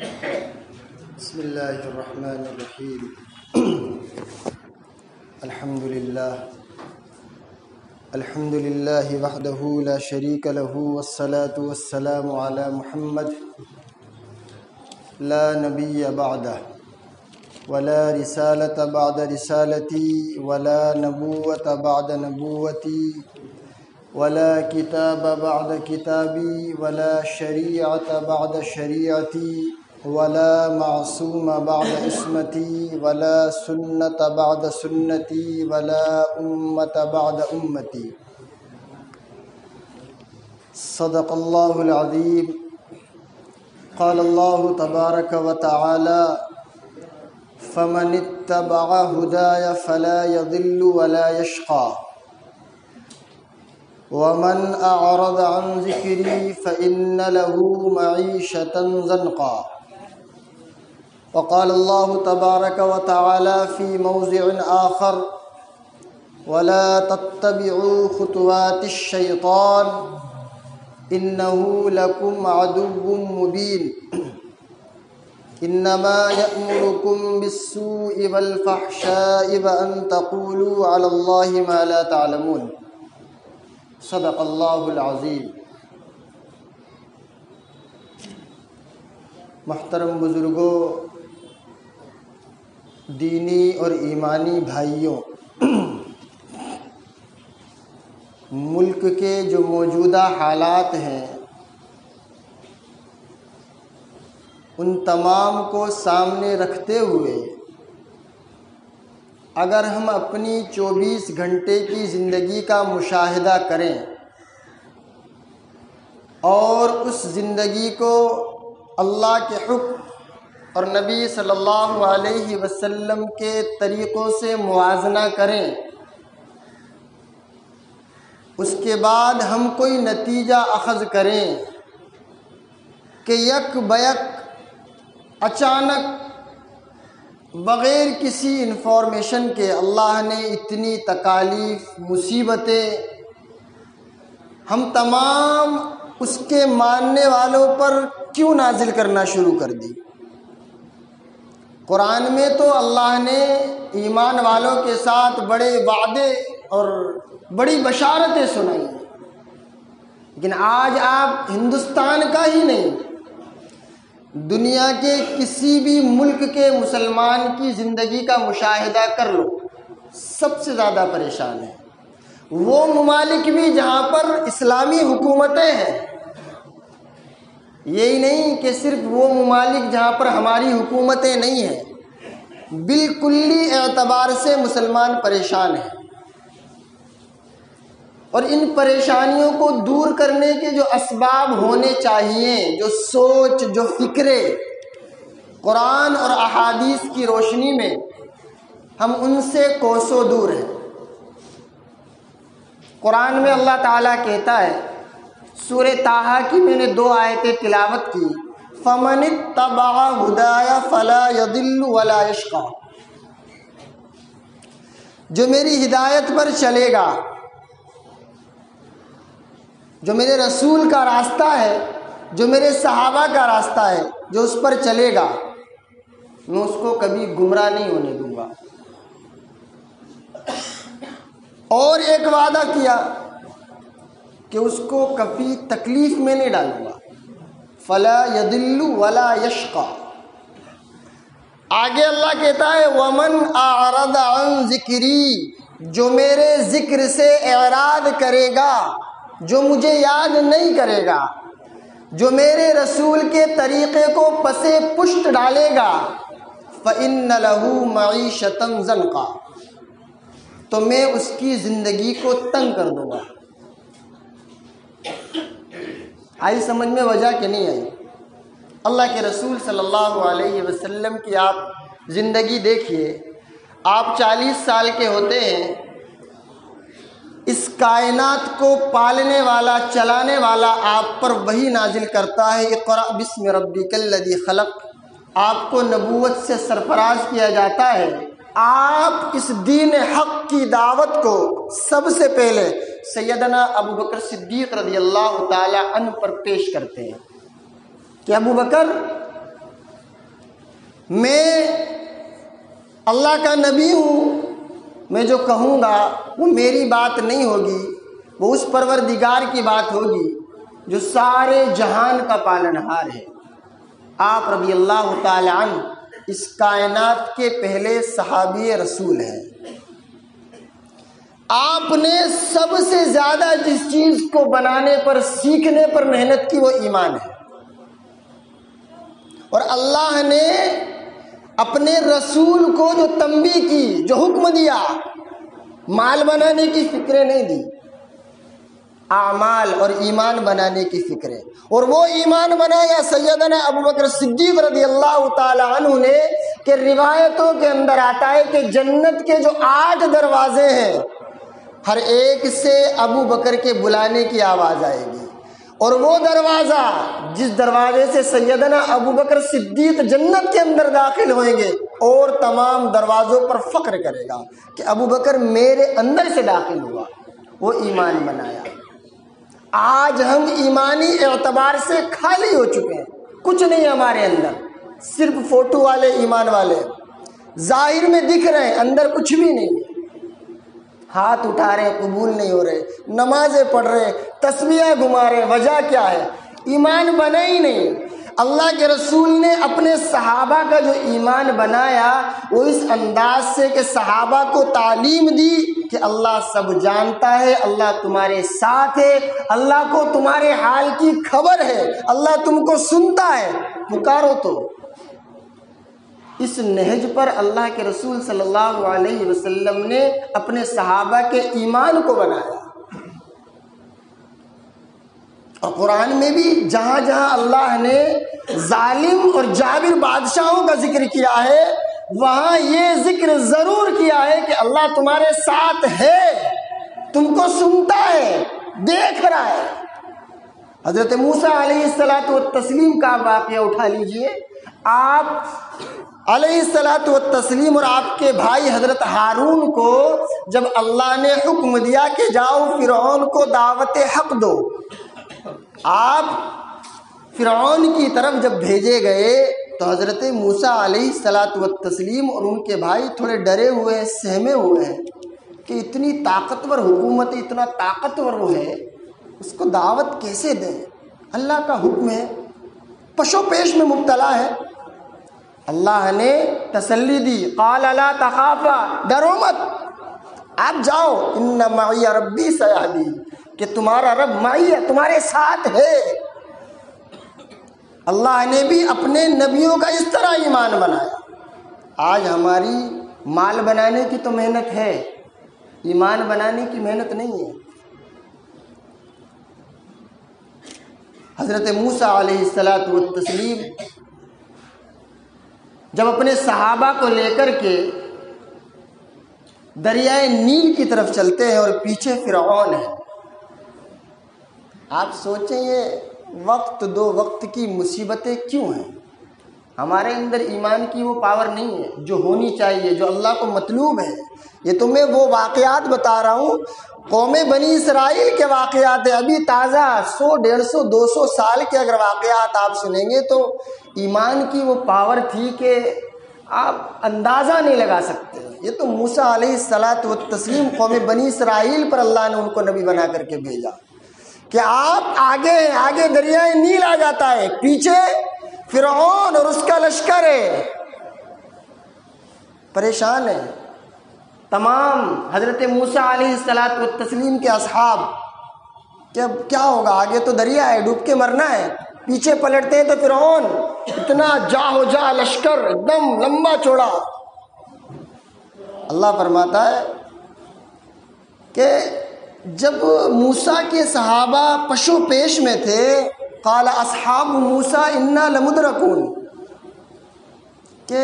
بسم اللہ الرحمن الرحیم الحمد للہ وحدہ لا شریک لہ والصلاة والسلام علی محمد لا نبی بعدہ ولا رسالة بعد رسالتی ولا نبوة بعد نبوتی ولا کتاب بعد کتابی ولا شریعة بعد شریعتی ولا معصوم بعد عصمتی ولا سنت بعد سنتی ولا امت بعد امتی صدق اللہ العظیم قال اللہ تبارک وتعالی فمن اتبع ہدای فلا یضل ولا یشقى ومن اعرض عن ذکری فإن له معیشة ضنقا وقال اللہ تبارک وتعالی فی موضع آخر ولا تتبعوا خطوات الشیطان انه لکم عدو مبین انما یأمرکم بالسوء والفحشاء وان تقولوا علی اللہ ما لا تعلمون صدق اللہ العظیم۔ محترم بزرگوں، دینی اور ایمانی بھائیوں، ملک کے جو موجودہ حالات ہیں ان تمام کو سامنے رکھتے ہوئے اگر ہم اپنی 24 گھنٹے کی زندگی کا مشاہدہ کریں اور اس زندگی کو اللہ کے حکم اور نبی صلی اللہ علیہ وسلم کے طریقوں سے موازنہ کریں، اس کے بعد ہم کوئی نتیجہ اخذ کریں کہ یک بیک اچانک بغیر کسی انفارمیشن کے اللہ نے اتنی تکالیف، مصیبتیں ہم تمام اس کے ماننے والوں پر کیوں نازل کرنا شروع کر دی۔ قرآن میں تو اللہ نے ایمان والوں کے ساتھ بڑے وعدے اور بڑی بشارتیں سنائی، لیکن آج آپ ہندوستان کا ہی نہیں، دنیا کے کسی بھی ملک کے مسلمان کی زندگی کا مشاہدہ کر لو، سب سے زیادہ پریشان ہیں وہ ممالک بھی جہاں پر اسلامی حکومتیں ہیں۔ یہی نہیں کہ صرف وہ ممالک جہاں پر ہماری حکومتیں نہیں ہیں، بالکلی اعتبار سے مسلمان پریشان ہیں، اور ان پریشانیوں کو دور کرنے کے جو اسباب ہونے چاہیے، جو سوچ، جو فکرے قرآن اور احادیث کی روشنی میں، ہم ان سے کوسوں دور ہیں۔ قرآن میں اللہ تعالیٰ کہتا ہے، سورہ طٰہٰ کی میں نے 2 آیتیں تلاوت کی، فَمَنِ اتَّبَعَ هُدَایَ فَلَا يَضِلُّ وَلَا يَشْقَى، جو میری ہدایت پر چلے گا، جو میرے رسول کا راستہ ہے، جو میرے صحابہ کا راستہ ہے، جو اس پر چلے گا، میں اس کو کبھی گمراہ نہیں ہونے دوں گا۔ اور ایک وعدہ کیا کہ اس کو کبھی تکلیف میں نہیں ڈالوں گا، فلا یضل ولا یشقى۔ آگے اللہ کہتا ہے ومن اعرض عن ذکری، جو میرے ذکر سے اعراض کرے گا، جو مجھے یاد نہیں کرے گا، جو میرے رسول کے طریقے کو پسے پشت ڈالے گا، فإن له معیشة ضنقا، تو میں اس کی زندگی کو تنگ کر دوں گا۔ آئی سمجھ میں وجہ کہ نہیں آئی؟ اللہ کے رسول صلی اللہ علیہ وسلم کی آپ زندگی دیکھیے، آپ 40 سال کے ہوتے ہیں، اس کائنات کو پالنے والا، چلانے والا آپ پر وحی نازل کرتا ہے، اقرأ بسم ربک الذی خلق، آپ کو نبوت سے سرفراز کیا جاتا ہے، آپ اس دین حق کی دعوت کو سب سے پہلے سیدنا ابو بکر صدیق رضی اللہ تعالی عنہ پر پیش کرتے ہیں کہ ابو بکر میں اللہ کا نبی ہوں، میں جو کہوں گا وہ میری بات نہیں ہوگی، وہ اس پروردگار کی بات ہوگی جو سارے جہان کا پالنہار ہے۔ آپ رضی اللہ تعالی عنہ اس کائنات کے پہلے صحابی رسول ہیں۔ آپ نے سب سے زیادہ جس چیز کو بنانے پر، سیکھنے پر محنت کی وہ ایمان ہے، اور اللہ نے اپنے رسول کو جو تنبیہ کی، جو حکم دیا، مال بنانے کی فکریں نہیں دی، اعمال اور ایمان بنانے کی فکریں، اور وہ ایمان بنایا سیدنا ابوبکر صدیق رضی اللہ تعالی عنہ نے، کہ روایتوں کے اندر آتا ہے کہ جنت کے جو 8 دروازے ہیں، ہر ایک سے ابو بکر کے بلانے کی آواز آئے گی، اور وہ دروازہ جس دروازے سے سیدنا ابو بکر صدیق جنت کے اندر داخل ہوئیں گے، اور تمام دروازوں پر فخر کرے گا کہ ابو بکر میرے اندر سے داخل ہوا، وہ ایمان بنایا۔ آج ہم ایمانی اعتبار سے خالی ہو چکے ہیں، کچھ نہیں ہمارے اندر، صرف فوٹو والے ایمان والے، ظاہر میں دکھ رہے ہیں، اندر کچھ بھی نہیں ہے، ہاتھ اٹھا رہے قبول نہیں ہو رہے، نمازیں پڑھ رہے، تسبیحیں گھما رہے، وجہ کیا ہے؟ ایمان بنا ہی نہیں۔ اللہ کے رسول نے اپنے صحابہ کا جو ایمان بنایا وہ اس انداز سے کہ صحابہ کو تعلیم دی کہ اللہ سب جانتا ہے، اللہ تمہارے ساتھ ہے، اللہ کو تمہارے حال کی خبر ہے، اللہ تم کو سنتا ہے، پکارو تو۔ اس نہج پر اللہ کے رسول صلی اللہ علیہ وسلم نے اپنے صحابہ کے ایمان کو بنایا، اور قرآن میں بھی جہاں جہاں اللہ نے ظالم اور جابر بادشاہوں کا ذکر کیا ہے، وہاں یہ ذکر ضرور کیا ہے کہ اللہ تمہارے ساتھ ہے، تم کو سنتا ہے، دیکھ رہا ہے۔ حضرت موسیٰ علیہ السلام کا واقعہ اٹھا لیجئے، آپ علیہ السلام اور آپ کے بھائی حضرت ہارون کو جب اللہ نے حکم دیا کہ جاؤ فرعون کو دعوت حق دو، آپ فرعون کی طرف جب بھیجے گئے تو حضرت موسیٰ علیہ السلام اور ان کے بھائی تھوڑے ڈرے ہوئے ہیں، سہمے ہوئے ہیں کہ اتنی طاقتور حکومت، اتنا طاقتور وہ ہے، اس کو دعوت کیسے دیں؟ اللہ کا حکم ہے، پشو پیش میں مبتلا ہے۔ اللہ نے تسلی دی، قال لا تخافا، ڈرو مت، آپ جاؤ، ان معی ربی سیہدین، کہ تمہارا رب معی ہے، تمہارے ساتھ ہے۔ اللہ نے بھی اپنے نبیوں کا اس طرح ایمان بنایا۔ آج ہماری مال بنانے کی تو محنت ہے، ایمان بنانے کی محنت نہیں ہے۔ حضرت موسیٰ علیہ السلام جب اپنے صحابہ کو لے کر کے دریائے نیل کی طرف چلتے ہیں اور پیچھے فرعون ہے، آپ سوچیں یہ وقت دو وقت کی مصیبتیں کیوں ہیں؟ ہمارے اندر ایمان کی وہ پاور نہیں ہے جو ہونی چاہیے، جو اللہ کو مطلوب ہے۔ یہ تو میں وہ واقعات بتا رہا ہوں، قوم بنی اسرائیل کے واقعات ہیں، ابھی تازہ 100 150 200 سال کے اگر واقعات آپ سنیں گے تو ایمان کی وہ پاور تھی کہ آپ اندازہ نہیں لگا سکتے۔ یہ تو موسیٰ علیہ السلام قوم بنی اسرائیل پر اللہ نے ان کو نبی بنا کر کے بھیجا کہ آپ آگے ہیں، آگے دریائے نیل آ جاتا ہے، پیچھے فرعون اور اس کا لشکر ہے، پریشان ہے۔ تمام حضرت موسیٰ علیہ السلام کے اصحاب کہ اب کیا ہوگا، آگے تو دریا ہے، ڈوب کے مرنا ہے، پیچھے پلٹتے ہیں تو فرعون، اتنا جاہو جا لشکر، ایک دم لمبا چوڑا۔ اللہ فرماتا ہے کہ جب موسیٰ کے صحابہ پشو پیش میں تھے، قال اصحاب موسیٰ انا لمدرکون، کہ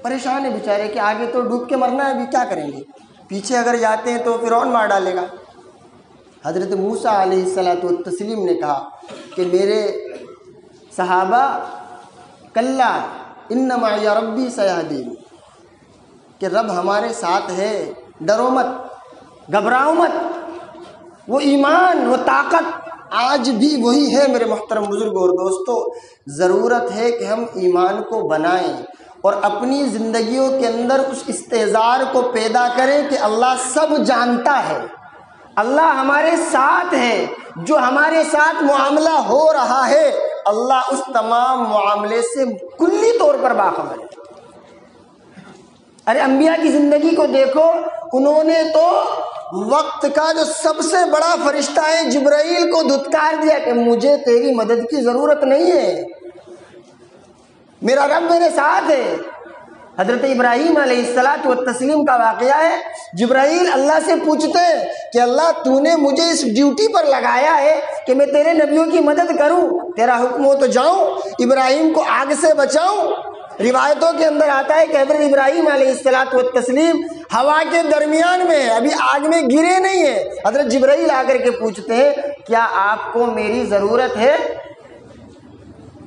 پریشان ہے بیچارے کہ آگے تو ڈوب کے مرنا ہے، ابھی کیا کریں گے، پیچھے اگر جاتے ہیں تو فرعون مار ڈالے گا۔ حضرت موسیٰ علیہ السلام نے کہا کہ میرے صحابہ کلا ان معی ربی سیہدین، کہ رب ہمارے ساتھ ہے، ڈرو مت، گھبراؤ مت۔ وہ ایمان، وہ طاقت آج بھی وہی ہے میرے محترم بزرگوں اور دوستوں۔ ضرورت ہے کہ ہم ایمان کو بنائیں اور اپنی زندگیوں کے اندر اس استحضار کو پیدا کریں کہ اللہ سب جانتا ہے، اللہ ہمارے ساتھ ہے، جو ہمارے ساتھ معاملہ ہو رہا ہے اللہ اس تمام معاملے سے کلی طور پر باخبر ہے۔ ارے انبیاء کی زندگی کو دیکھو، انہوں نے تو وقت کا جو سب سے بڑا فرشتہ ہے جبرائیل کو دھتکار دیا کہ مجھے تیری مدد کی ضرورت نہیں ہے، میرا رب میرے ساتھ ہے۔ حضرت ابراہیم علیہ الصلاۃ والتسلیم کا واقعہ ہے، جبرائیل اللہ سے پوچھتے ہیں کہ اللہ تو نے مجھے اس ڈیوٹی پر لگایا ہے کہ میں تیرے نبیوں کی مدد کروں، تیرا حکم ہو تو جاؤں، ابراہیم کو آگ سے بچاؤں۔ روایتوں کے اندر آتا ہے کہ حضرت ابراہیم علیہ الصلاۃ والتسلیم ہوا کے درمیان میں ہیں، ابھی آگ میں گرے نہیں ہیں، حضرت جبرائیل آ کر کے پوچھتے ہیں کیا آپ کو میری ضرورت ہے،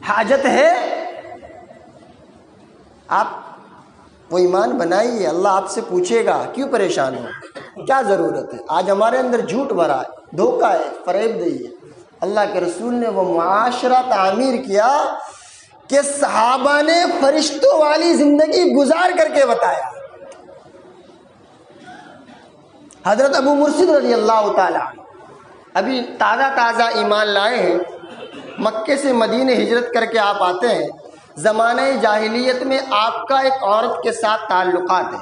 حاجت ہے؟ آپ وہ ایمان بنائیے، اللہ آپ سے پوچھے گا کیوں پریشان ہو، کیا ضرورت ہے؟ آج ہمارے اندر جھوٹ بھرا ہے، دھوکہ ہے، فریب دہی ہے۔ اللہ کے رسول نے وہ معاشرہ تعمیر کیا کہ صحابہ نے فرشتوں والی زندگی گزار کر کے بتایا۔ حضرت ابو مرشد رضی اللہ تعالیٰ ابھی تازہ ایمان لائے ہیں، مکے سے مدینے ہجرت کر کے آپ آتے ہیں۔ زمانہ جاہلیت میں آپ کا ایک عورت کے ساتھ تعلقات ہیں،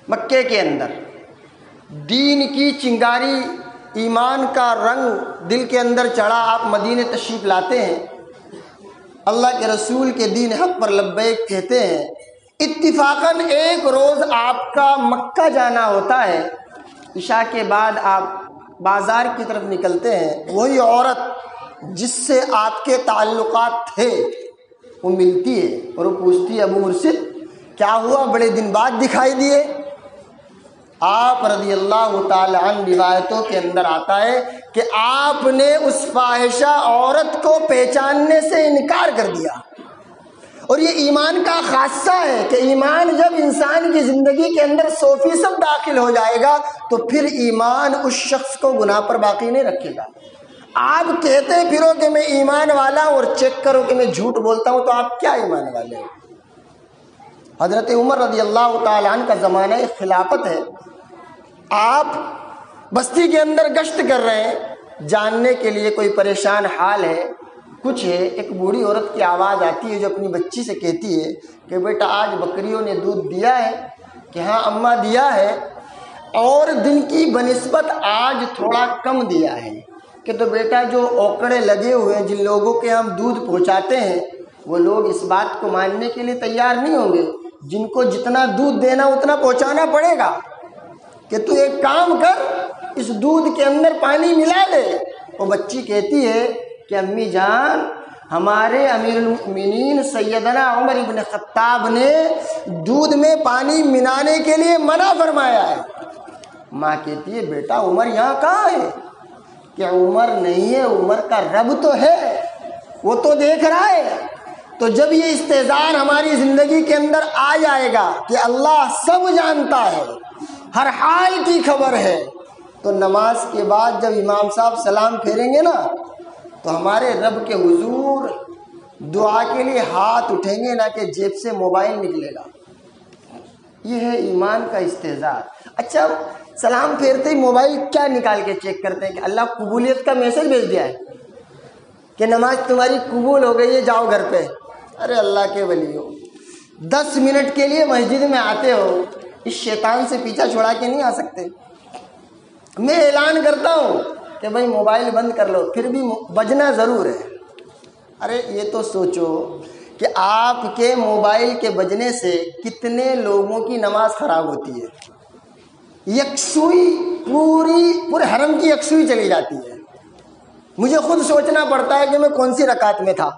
مکے کے اندر دین کی چنگاری، ایمان کا رنگ دل کے اندر چڑھا، آپ مدینے تشریف لاتے ہیں، اللہ کے رسول کے دین حق پر لبیک کہتے ہیں۔ اتفاقاً ایک روز آپ کا مکہ جانا ہوتا ہے، عشاء کے بعد آپ بازار کی طرف نکلتے ہیں، وہی عورت جس سے آپ کے تعلقات تھے وہ ملتی ہے اور وہ پوچھتی ہے ابو مرشد کیا ہوا، بڑے دن بعد دکھائی دیے؟ آپ رضی اللہ تعالی عنہ روایتوں کے اندر آتا ہے کہ آپ نے اس فاحشہ عورت کو پہچاننے سے انکار کر دیا۔ اور یہ ایمان کا خاصہ ہے کہ ایمان جب انسان کی زندگی کے اندر 100% داخل ہو جائے گا تو پھر ایمان اس شخص کو گناہ پر باقی نہیں رکھے گا۔ آپ کہتے پھرو کہ میں ایمان والا ہوں اور چیک کرو کہ میں جھوٹ بولتا ہوں، تو آپ کیا ایمان والے ہیں؟ حضرت عمر رضی اللہ تعالیٰ عنہ کا زمانہ خلافت ہے، آپ بستی کے اندر گشت کر رہے ہیں، جاننے کے لیے کوئی پریشان حال ہے، کچھ ہے، ایک بوڑھی عورت کی آواز آتی ہے جو اپنی بچی سے کہتی ہے کہ بیٹا آج بکریوں نے دودھ دیا ہے؟ کہ ہاں اماں دیا ہے، اور دن کی بنسبت آج تھوڑا کم دیا ہے۔ کہ تو بیٹا جو اوکڑے لگے ہوئے ہیں، جن لوگوں کے ہم دودھ پہنچاتے ہیں، وہ لوگ اس بات کو ماننے کے لیے تیار نہیں ہوں گے، جن کو جتنا دودھ دینا اتنا پہنچانا پڑے گا، کہ تو ایک کام کر اس دودھ کے اندر پانی ملا دے۔ وہ بچی کہتی ہے کہ امی جان ہمارے امیر المؤمنین سیدنا عمر ابن خطاب نے دودھ میں پانی ملانے کے لیے منع فرمایا ہے۔ ماں کہتی ہے بیٹا عمر یہاں کہاں ہے؟ کہ عمر نہیں ہے، عمر کا رب تو ہے، وہ تو دیکھ رہا ہے۔ تو جب یہ استحضار ہماری زندگی کے اندر آ جائے گا کہ اللہ سب جانتا ہے، ہر حال کی خبر ہے، تو نماز کے بعد جب امام صاحب سلام پھیریں گے نا تو ہمارے رب کے حضور دعا کے لیے ہاتھ اٹھیں گے، نہ کہ جیب سے موبائل نکلے گا۔ یہ ہے ایمان کا استحضار۔ اچھا سلام پھیرتے ہی موبائل کیا نکال کے چیک کرتے ہیں کہ اللہ قبولیت کا میسج بھیج دیا ہے کہ نماز تمہاری قبول ہو گئی ہے، جاؤ گھر پہ۔ ارے اللہ کے ولی ہو، 10 منٹ کے لیے مسجد میں آتے ہو، اس شیطان سے پیچھا چھڑا کے نہیں آ سکتے؟ میں اعلان کرتا ہوں کہ بھائی موبائل بند کر لو، پھر بھی بجنا ضرور ہے۔ ارے یہ تو سوچو کہ آپ کے موبائل کے بجنے سے کتنے لوگوں کی نماز خراب ہوتی ہے، یکسوئی پورے حرم کی یکسوئی چلی جاتی ہے۔ مجھے خود سوچنا پڑتا ہے کہ میں کون سی رکعت میں تھا،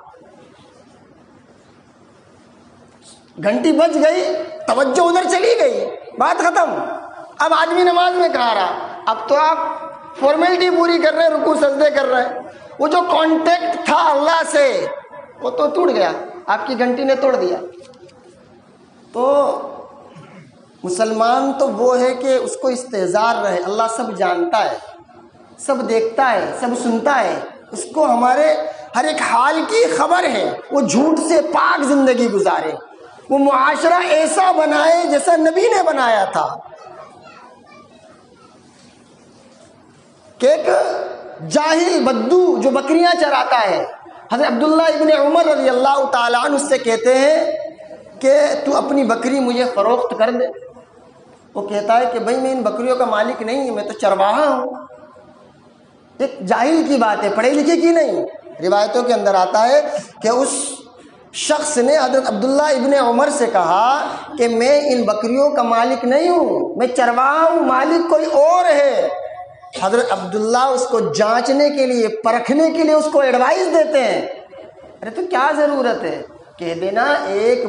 گھنٹی بج گئی، توجہ ادھر چلی گئی، بات ختم۔ اب آدمی نماز میں کہاں رہا؟ اب تو آپ فارمیلٹی پوری کر رہے ہیں، رکوع سجدے کر رہے ہیں، وہ جو کانٹیکٹ تھا اللہ سے وہ تو ٹوٹ گیا، آپ کی گھنٹی نے توڑ دیا۔ تو مسلمان تو وہ ہے کہ اس کو استحضار رہے، اللہ سب جانتا ہے، سب دیکھتا ہے، سب سنتا ہے، اس کو ہمارے ہر ایک حال کی خبر ہے، وہ جھوٹ سے پاک زندگی گزارے۔ وہ معاشرہ ایسا بنائے جیسا نبی نے بنایا تھا، کہ ایک جاہل بدو جو بکریاں چراتا ہے، حضرت عبداللہ ابن عمر رضی اللہ تعالیٰ عنہ اس سے کہتے ہیں کہ تو اپنی بکری مجھے فروخت کر دے۔ وہ کہتا ہے کہ بھائی میں ان بکریوں کا مالک نہیں ہوں، میں تو چرواہا ہوں۔ ایک جاہل کی بات ہے، پڑھے لکھے کی نہیں۔ روایتوں کے اندر آتا ہے کہ اس شخص نے حضرت عبداللہ ابن عمر سے کہا کہ میں ان بکریوں کا مالک نہیں ہوں، میں چرواہا ہوں، مالک کوئی اور ہے۔ حضرت عبداللہ اس کو جانچنے کے لیے، پرکھنے کے لیے اس کو ایڈوائز دیتے ہیں، ارے تو کیا ضرورت ہے، کہہ دینا ایک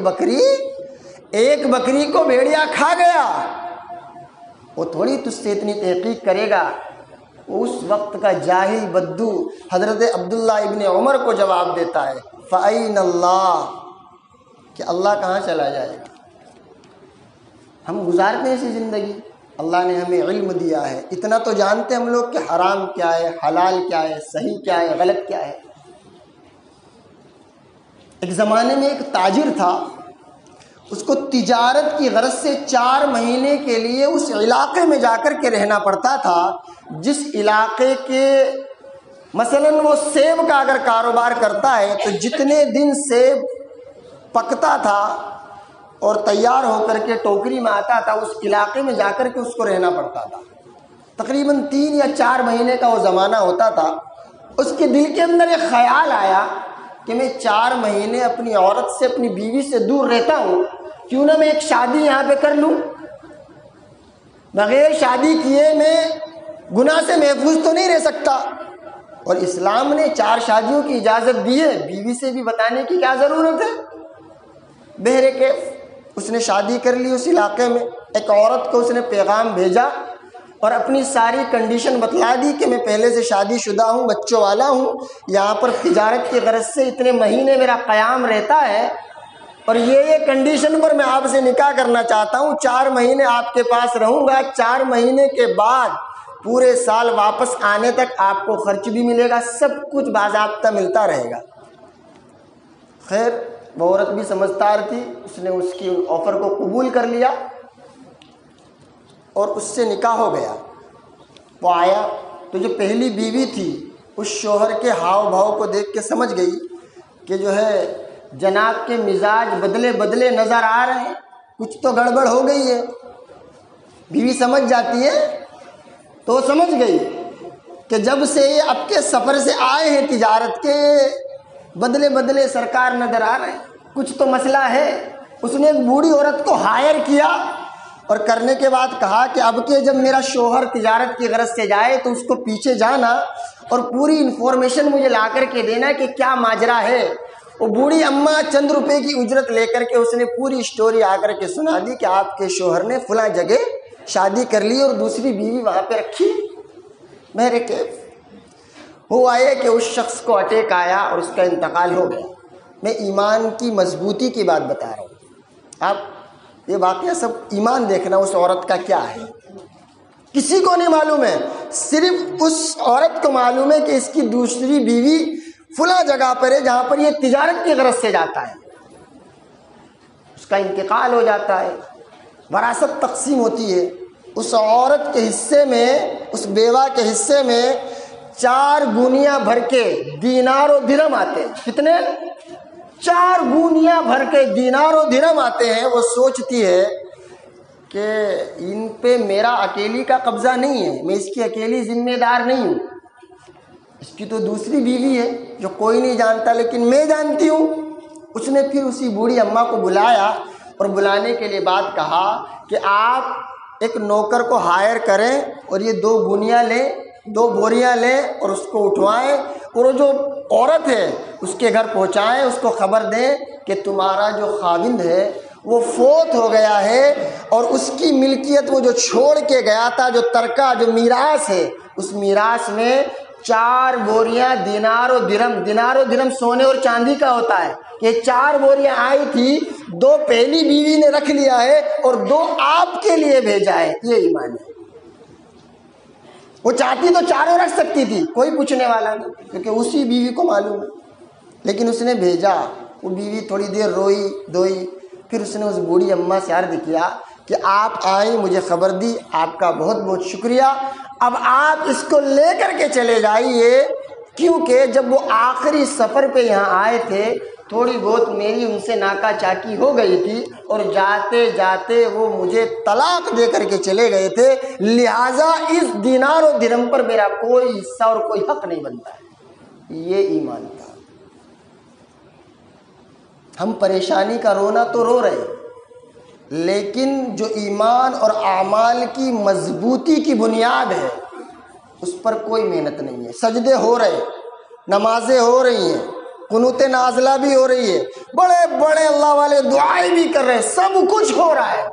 بکری کو بھیڑیا کھا گیا، وہ تھوڑی تجھ سے اتنی تحقیق کرے گا۔ اس وقت کا جاہل بدو حضرت عبداللہ ابن عمر کو جواب دیتا ہے فَأَيْنَ اللَّهُ، کہ اللہ کہاں چلا جائے گا؟ ہم گزارتے ہیں ایسی زندگی، اللہ نے ہمیں علم دیا ہے، اتنا تو جانتے ہم لوگ کہ حرام کیا ہے، حلال کیا ہے، صحیح کیا ہے، غلط کیا ہے۔ ایک زمانے میں ایک تاجر تھا، اس کو تجارت کی غرض سے 4 مہینے کے لیے اس علاقے میں جا کر کے رہنا پڑتا تھا جس علاقے کے، مثلاً وہ سیب کا اگر کاروبار کرتا ہے تو جتنے دن سیب پکتا تھا اور تیار ہو کر کے ٹوکری میں آتا تھا، اس علاقے میں جا کر کے اس کو رہنا پڑتا تھا۔ تقریباً 3 یا 4 مہینے کا وہ زمانہ ہوتا تھا۔ اس کے دل کے اندر ایک خیال آیا کہ میں 4 مہینے اپنی عورت سے، اپنی بیوی سے دور رہتا ہوں، کیوں نہ میں ایک شادی یہاں پہ کر لوں؟ بغیر شادی کیے میں گناہ سے محفوظ تو نہیں رہ سکتا، اور اسلام نے 4 شادیوں کی اجازت دی ہے، بیوی سے بھی بتانے کی کیا ضرورت ہے؟ بہرے کے اس نے شادی کر لی اس علاقے میں، ایک عورت کو اس نے پیغام بھیجا اور اپنی ساری کنڈیشن بتلا دی کہ میں پہلے سے شادی شدہ ہوں، بچوں والا ہوں، یہاں پر تجارت کی غرض سے اتنے مہینے میرا قیام رہتا ہے، اور یہ کنڈیشن پر میں آپ سے نکاح کرنا چاہتا ہوں، 4 مہینے آپ کے پاس رہوں گا، 4 مہینے کے بعد پورے سال واپس آنے تک آپ کو خرچ بھی ملے گا، سب کچھ باضابطہ ملتا رہے گا۔ خیر وہ عورت بھی سمجھدار تھی، اس نے اس کی آفر کو قبول کر لیا اور اس سے نکاح ہو گیا۔ وہ آیا تو جو پہلی بیوی تھی اس شوہر کے ہاؤ بھاؤ کو دیکھ کے سمجھ گئی کہ جو ہے جناب کے مزاج بدلے نظر آ رہے ہیں، کچھ تو گڑبڑ ہو گئی ہے۔ بیوی سمجھ جاتی ہے، تو سمجھ گئی کہ جب سے یہ اب کے سفر سے آئے ہیں تجارت کے، بدلے سرکار نظر آ رہے ہیں، کچھ تو مسئلہ ہے۔ اس نے ایک بوڑھی عورت کو ہائر کیا اور کرنے کے بعد کہا کہ اب کے جب میرا شوہر تجارت کی غرض سے جائے تو اس کو پیچھے جانا اور پوری انفارمیشن مجھے لا کر کے دینا کہ کیا ماجرا ہے۔ وہ بوڑھی اماں چند روپے کی اجرت لے کر کے اس نے پوری اسٹوری آ کر کے سنا دی کہ آپ کے شوہر نے فلاں جگہ شادی کر لی اور دوسری بیوی وہاں پہ رکھی۔ میرے کیف ہوا ہے کہ اس شخص کو اٹیک آیا اور اس کا انتقال ہو گیا۔ میں ایمان کی مضبوطی کی بات بتا رہا ہوں، آپ یہ واقعہ سب ایمان دیکھنا اس عورت کا کیا ہے، کسی کو نہیں معلوم ہے، صرف اس عورت کو معلوم ہے کہ اس کی دوسری بیوی فلاں جگہ پر ہے جہاں پر یہ تجارت کی غرض سے جاتا ہے۔ اس کا انتقال ہو جاتا ہے، وراثت تقسیم ہوتی ہے، اس عورت کے حصے میں، اس بیوہ کے حصے میں 4 گونیاں بھر کے دینار و درہم آتے ہیں۔ کتنے؟ 4 گونیاں بھر کے دینار و درہم آتے ہیں۔ وہ سوچتی ہے کہ ان پہ میرا اکیلی کا قبضہ نہیں ہے، میں اس کی اکیلی ذمہ دار نہیں ہوں، اس کی تو دوسری بیوی ہے جو کوئی نہیں جانتا لیکن میں جانتی ہوں۔ اس نے پھر اسی بوڑھی اماں کو بلایا اور بلانے کے لیے بات کہا کہ آپ ایک نوکر کو ہائر کریں اور یہ 2 گونیاں لیں، 2 بوریاں لیں اور اس کو اٹھوائیں اور وہ جو عورت ہے اس کے گھر پہنچائیں، اس کو خبر دیں کہ تمہارا جو خاوند ہے وہ فوت ہو گیا ہے اور اس کی ملکیت وہ جو چھوڑ کے گیا تھا، جو ترکہ، جو میراث ہے، اس میراث میں 4 بوریاں دینار و درہم سونے اور چاندی کا ہوتا ہے۔ یہ 4 بوریاں آئی تھی، 2 پہلی بیوی نے رکھ لیا ہے اور 2 آپ کے لیے بھیجا ہے۔ یہ ایمان ہے۔ وہ چاہتی تو 4 رکھ سکتی تھی، کوئی پوچھنے والا نہیں، کیونکہ اسی بیوی کو معلوم ہے، لیکن اس نے بھیجا۔ وہ بیوی تھوڑی دیر روئی دھوئی، پھر اس نے اس بوڑھی اماں سے عرض کیا کہ آپ آئیں، مجھے خبر دی، آپ کا بہت بہت شکریہ، اب آپ اس کو لے کر کے چلے جائیے، کیونکہ جب وہ آخری سفر پہ یہاں آئے تھے تھوڑی بہت میری ان سے ناکا چاکی ہو گئی تھی اور جاتے جاتے وہ مجھے طلاق دے کر کے چلے گئے تھے، لہٰذا اس دینار و درہم پر میرا کوئی حصہ اور کوئی حق نہیں بنتا ہے۔ یہ ایمان تھا۔ ہم پریشانی کا رونا تو رو رہے، لیکن جو ایمان اور اعمال کی مضبوطی کی بنیاد ہے اس پر کوئی محنت نہیں ہے۔ سجدے ہو رہے، نمازیں ہو رہی ہیں، قنوت نازلہ بھی ہو رہی ہے، بڑے بڑے اللہ والے دعائیں بھی کر رہے ہیں، سب کچھ ہو رہا ہے،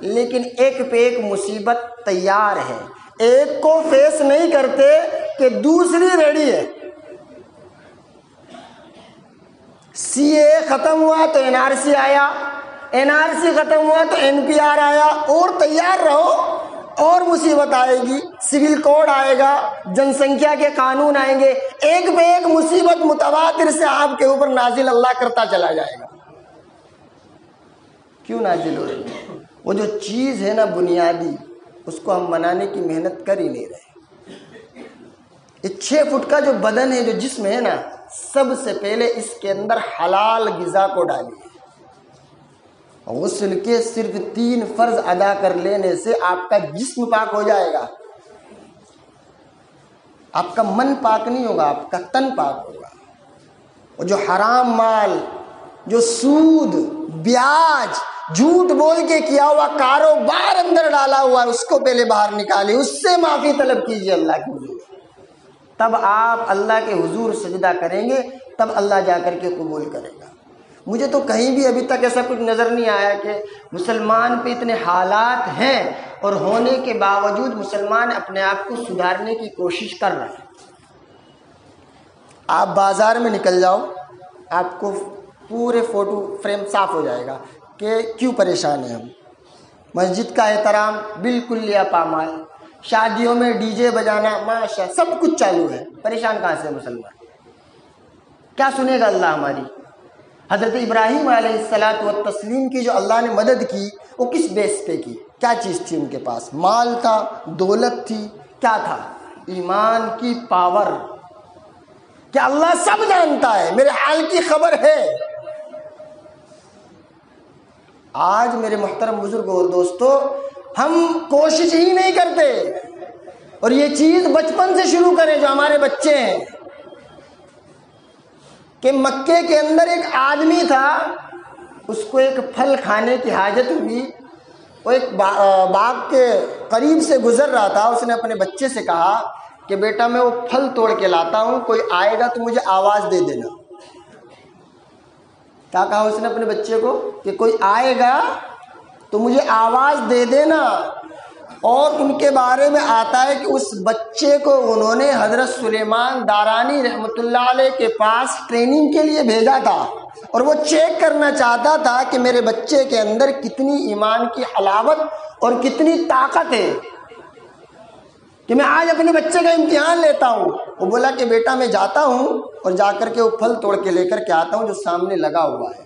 لیکن ایک پہ ایک مصیبت تیار ہے، ایک کو فیس نہیں کرتے کہ دوسری ریڈی ہے۔ سی اے ختم ہوا تو این آر سی آیا، این آر سی ختم ہوا تو این پی آر آیا، اور تیار رہو اور مصیبت آئے گی، سول کوڈ آئے گا، جن سنکھیا کے قانون آئیں گے، ایک پہ ایک مصیبت متواتر سے آپ کے اوپر نازل اللہ کرتا چلا جائے گا۔ کیوں نازل ہو رہی ہے؟ وہ جو چیز ہے نا بنیادی، اس کو ہم بنانے کی محنت کر ہی نہیں رہے۔ یہ 6 فٹ کا جو بدن ہے، جو جسم ہے نا، سب سے پہلے اس کے اندر حلال غذا کو ڈالیے۔ غسل کے صرف 3 فرض ادا کر لینے سے آپ کا جسم پاک ہو جائے گا، آپ کا من پاک نہیں ہوگا، آپ کا تن پاک ہوگا۔ اور جو حرام مال، جو سود، بیاج، جھوٹ بول کے کیا ہوا کاروبار اندر ڈالا ہوا ہے، اس کو پہلے باہر نکالے، اس سے معافی طلب کیجیے اللہ کے حضور، تب آپ اللہ کے حضور سجدہ کریں گے، تب اللہ جا کر کے قبول کرے گا۔ مجھے تو کہیں بھی ابھی تک ایسا کچھ نظر نہیں آیا کہ مسلمان پہ اتنے حالات ہیں اور ہونے کے باوجود مسلمان اپنے آپ کو سدھارنے کی کوشش کر رہے ہیں۔ آپ بازار میں نکل جاؤ، آپ کو پورے فوٹو فریم صاف ہو جائے گا کہ کیوں پریشان ہیں ہم۔ مسجد کا احترام بالکل لیا پامال، شادیوں میں ڈی جے بجانا ماشاء سب کچھ چالو ہے، پریشان کہاں سے مسلمان؟ کیا سنے گا اللہ ہماری؟ حضرت ابراہیم علیہ الصلاۃ والتسلیم کی جو اللہ نے مدد کی، وہ کس بیس پہ کی؟ کیا چیز تھی ان کے پاس؟ مال تھا، دولت تھی، کیا تھا؟ ایمان کی پاور، کہ اللہ سب جانتا ہے، میرے حال کی خبر ہے۔ آج میرے محترم بزرگوں اور دوستو، ہم کوشش ہی نہیں کرتے، اور یہ چیز بچپن سے شروع کریں جو ہمارے بچے ہیں، کہ مکے کے اندر ایک آدمی تھا، اس کو ایک پھل کھانے کی حاجت ہوئی، وہ ایک باغ کے قریب سے گزر رہا تھا، اس نے اپنے بچے سے کہا کہ بیٹا میں وہ پھل توڑ کے لاتا ہوں، کوئی آئے گا تو مجھے آواز دے دینا۔ کیا کہا اس نے اپنے بچے کو؟ کہ کوئی آئے گا تو مجھے آواز دے دینا۔ اور ان کے بارے میں آتا ہے کہ اس بچے کو انہوں نے حضرت سلیمان دارانی رحمۃ اللہ علیہ کے پاس ٹریننگ کے لیے بھیجا تھا، اور وہ چیک کرنا چاہتا تھا کہ میرے بچے کے اندر کتنی ایمان کی حلاوت اور کتنی طاقت ہے، کہ میں آج اپنے بچے کا امتحان لیتا ہوں۔ وہ بولا کہ بیٹا میں جاتا ہوں اور جا کر کے وہ پھل توڑ کے لے کر کے آتا ہوں جو سامنے لگا ہوا ہے۔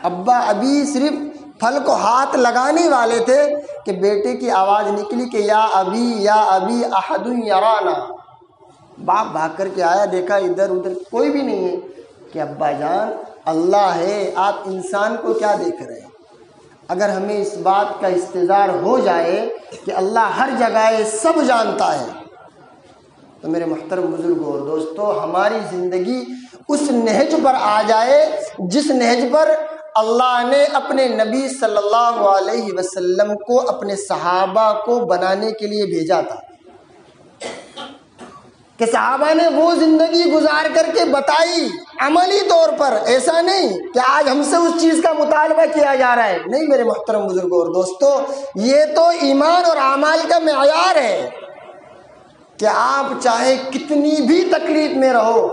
ابا ابھی صرف پھل کو ہاتھ لگانے والے تھے کہ بیٹے کی آواز نکلی کہ یا ابی احد یرانا۔ باپ بھاگ کر کے آیا، دیکھا ادھر ادھر کوئی بھی نہیں ہے، کہ ابا جان اللہ ہے، آپ انسان کو کیا دیکھ رہے ہیں؟ اگر ہمیں اس بات کا استحضار ہو جائے کہ اللہ ہر جگہ ہے، سب جانتا ہے، تو میرے محترم بزرگوں اور دوستو، ہماری زندگی اس نہج پر آ جائے جس نہج پر اللہ نے اپنے نبی صلی اللہ علیہ وسلم کو اپنے صحابہ کو بنانے کے لیے بھیجا تھا، کہ صحابہ نے وہ زندگی گزار کر کے بتائی عملی طور پر، ایسا نہیں کہ آج ہم سے اس چیز کا مطالبہ کیا جا رہا ہے۔ نہیں میرے محترم بزرگوں اور دوستو، یہ تو ایمان اور اعمال کا معیار ہے کہ آپ چاہے کتنی بھی تکلیف میں رہو،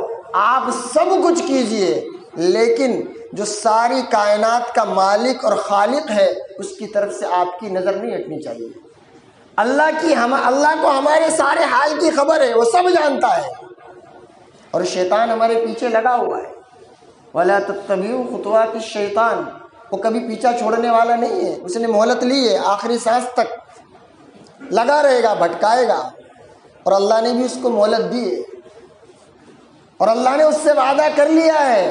آپ سب کچھ کیجئے، لیکن جو ساری کائنات کا مالک اور خالق ہے اس کی طرف سے آپ کی نظر نہیں ہٹنی چاہیے۔ اللہ کو ہمارے سارے حال کی خبر ہے، وہ سب جانتا ہے، اور شیطان ہمارے پیچھے لگا ہوا ہے۔ وَلَا تَتَّبِعُوا خُطُوَاتِ الشَّيْطَانِ، وہ کبھی پیچھا چھوڑنے والا نہیں ہے، اس نے مہلت لی ہے، آخری سانس تک لگا رہے گا، بھٹکائے گا، اور اللہ نے بھی اس کو مہلت دی ہے، اور اللہ نے اس سے وعدہ کر لیا ہے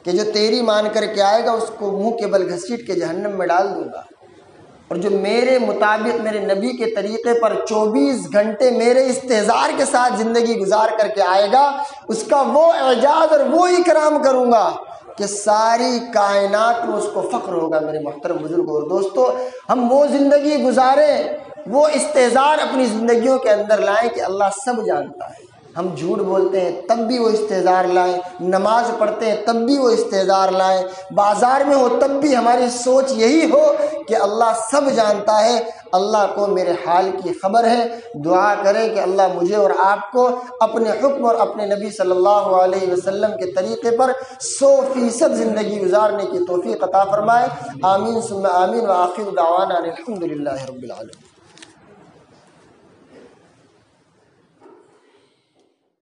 کہ جو تیری مان کر کے آئے گا اس کو منہ کے بل گھسیٹ کے جہنم میں ڈال دوں گا، اور جو میرے مطابق میرے نبی کے طریقے پر 24 گھنٹے میرے استحضار کے ساتھ زندگی گزار کر کے آئے گا، اس کا وہ اعجاز اور وہ اکرام کروں گا کہ ساری کائنات میں اس کو فخر ہوگا۔ میرے محترم بزرگوں اور دوستو، ہم وہ زندگی گزاریں، وہ استحضار اپنی زندگیوں کے اندر لائیں کہ اللہ سب جانتا ہے۔ ہم جھوٹ بولتے ہیں تب بھی وہ استحضار لائیں، نماز پڑھتے ہیں تب بھی وہ استحضار لائیں، بازار میں ہو تب بھی ہماری سوچ یہی ہو کہ اللہ سب جانتا ہے، اللہ کو میرے حال کی خبر ہے۔ دعا کریں کہ اللہ مجھے اور آپ کو اپنے حکم اور اپنے نبی صلی اللہ علیہ وسلم کے طریقے پر 100% زندگی گزارنے کی توفیق عطا فرمائے۔ آمین ثم آمین، وآخر دعوانا الحمد للہ رب العالمین۔